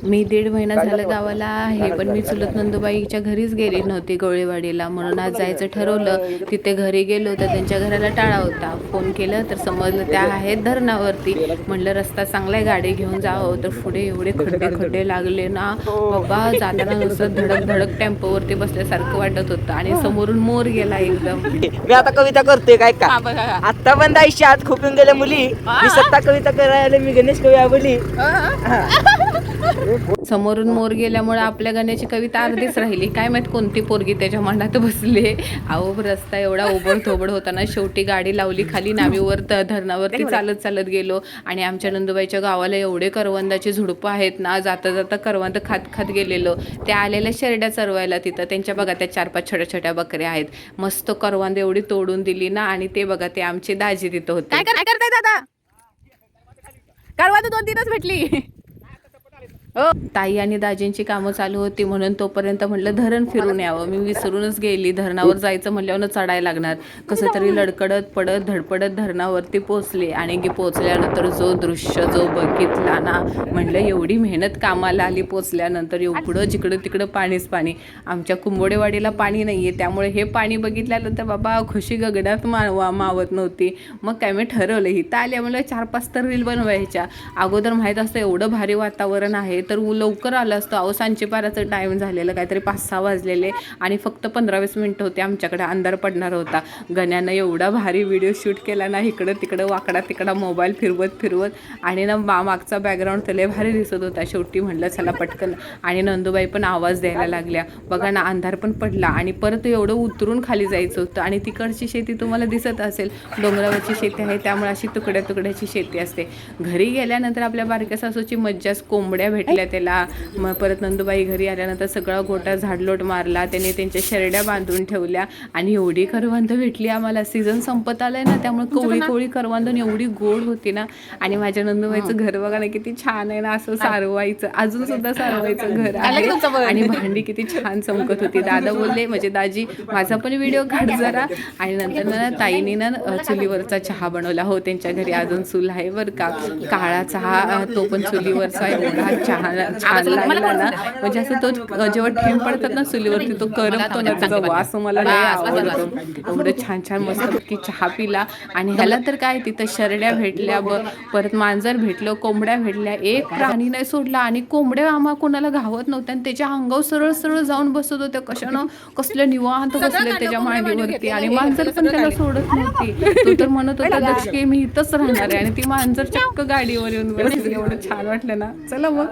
मी 1.5 महिना झालं गावाला आहे, पण मी चुलत नंदुबाईच्या घरीच गेली नव्हती गवळीवाडीला, म्हणून आज जायचं ठरवलं. तिथे घरी गेलो तर त्यांच्या घराला टाळा होता. फोन केलं तर समजलं त्या आहेत धरणावरती. म्हणलं रस्ता चांगला आहे, गाडी घेऊन जावं, तर पुढे एवढे खड्डे खड्डे लागले ना बाबा, जाताना नुसतं धडक धडक टेम्पोवरती बसल्यासारखं वाटत होतं आणि समोरून मोर गेला एकदम. मी आता कविता करतोय काय का आता बंद आयुष्य आज खोपून गेल्या मुली. मी सत्ता कविता करायला मी गणेश कवी बोली. समोरून मोर गेल्यामुळे आपल्या गाण्याची कविता अर्धीच राहिली. काय माहित कोणती पोरगी त्याच्या मांडात बसले. अहो रस्ता एवढा ओबड थोबड होताना शेवटी गाडी लावली खाली, नावीवर धरणावरती चालत चालत गेलो. आणि आमच्या नंदुबाईच्या गावाला एवढे करवंदाची झुडपं आहेत ना, जाता जाता करवंद खात खात गेलेलो. त्या आलेल्या शेरड्या चरवायला तिथं त्यांच्या बघा त्या 4-5 छोट्या छोट्या बकऱ्या आहेत. मस्त करवंद एवढी तोडून दिली ना. आणि ते बघा ते आमचे दाजी तिथं होते. काय करताय दादा? करवंद 2-3च भेटली. ताई आणि दाजींची कामं चालू होती, म्हणून तोपर्यंत म्हटलं धरण फिरून यावं. मी विसरूनच गेली. धरणावर जायचं म्हटल्यावर चढायला लागणार. कसं तरी लडकडत पडत धडपडत धरणावरती पोचले. आणि पोचल्यानंतर जो दृश्य जो बघितला ना, म्हटलं एवढी मेहनत कामाला आली. पोचल्यानंतर एवढं जिकडं तिकडं पाणीच पाणी. आमच्या कुंभोडेवाडीला पाणी नाही आहे, त्यामुळे हे पाणी बघितल्यानंतर बाबा खुशी गगनात मावत नव्हती. मग काय मी ठरवलं इथं आले म्हणलं 4-5 तर रील बनवायच्या. अगोदर माहीत असतं एवढं भारी वातावरण आहे तर लवकर आलं असतं. अहो सांचे पाराचं टाईम झालेलं, काहीतरी 5-6 वाजलेले आणि फक्त 15-20 मिनटं होते आमच्याकडे. अंधार पडणार होता. गण्यानं एवढा भारी व्हिडिओ शूट केला ना, इकडं तिकडं वाकडा तिकडा मोबाईल फिरवत आणि ना मागचा बॅकग्राऊंड तर लय भारी दिसत होता. शेवटी म्हटलं चला पटकन. आणि नंदुबाई पण आवाज द्यायला लागल्या. बघा ना अंधार पण पडला आणि परत एवढं उतरून खाली जायचं होतं. आणि तिकडची शेती तुम्हाला दिसत असेल, डोंगरावरची शेती आहे, त्यामुळे अशी तुकड्या तुकड्याची शेती असते. घरी गेल्यानंतर आपल्या बारक्या सासूची मज्जाच. कोंबड्या भेटल्या त्याला. मग परत नंदुबाई घरी आल्यानंतर सगळा गोटा झाडलोट मारला. त्याने त्यांच्या शेरड्या बांधून ठेवल्या. आणि एवढी करवंद भेटली आम्हाला. सीझन संपत आलाय ना, त्यामुळे कोवळी कोवळी करवंद एवढी गोड होती ना. आणि माझ्या नंदुबाईचं घर बघा ना किती छान आहे ना, असं सारवायचं, अजून सुद्धा सारवायचं घर आहे. आणि भांडी किती छान चमकत होती. दादा बोलले म्हणजे दाजी माझा पण व्हिडिओ काढ जरा. आणि नंतर ना ताईने ना चुलीवरचा चहा बनवला. हो त्यांच्या घरी अजून चूल आहे बरं का. काळा चहा, तो पण चुलीवरचा आहे. एवढा चहा छान लागला ना, म्हणजे असं तो जेव्हा ठेम पडतात ना चुलीवरती तो करपतो ना, त्याचा वास मला लय आवडतो. एवढं छान छान मस्तपैकी चहा पिला. आणि ह्याला तर काय तिथं शेरड्या भेटल्या, परत मांजर भेटलं, कोंबड्या भेटल्या, एक प्राणी नाही सोडला. आणि कोंबड्या आम्हा कोणाला घावत नव्हत्या आणि त्याच्या अंगावर सरळ सरळ जाऊन बसत होत्या. कशानं कसलं निवांत बसले त्याच्या मांडीवरती. आणि मांजर पण त्याला सोडत नव्हती. तो तर म्हणत होता दक्षके मी इथंच राहणार आहे. आणि ती मांजर चक्क गाडीवर येऊन बसली. एवढं छान वाटलं ना. चला मग.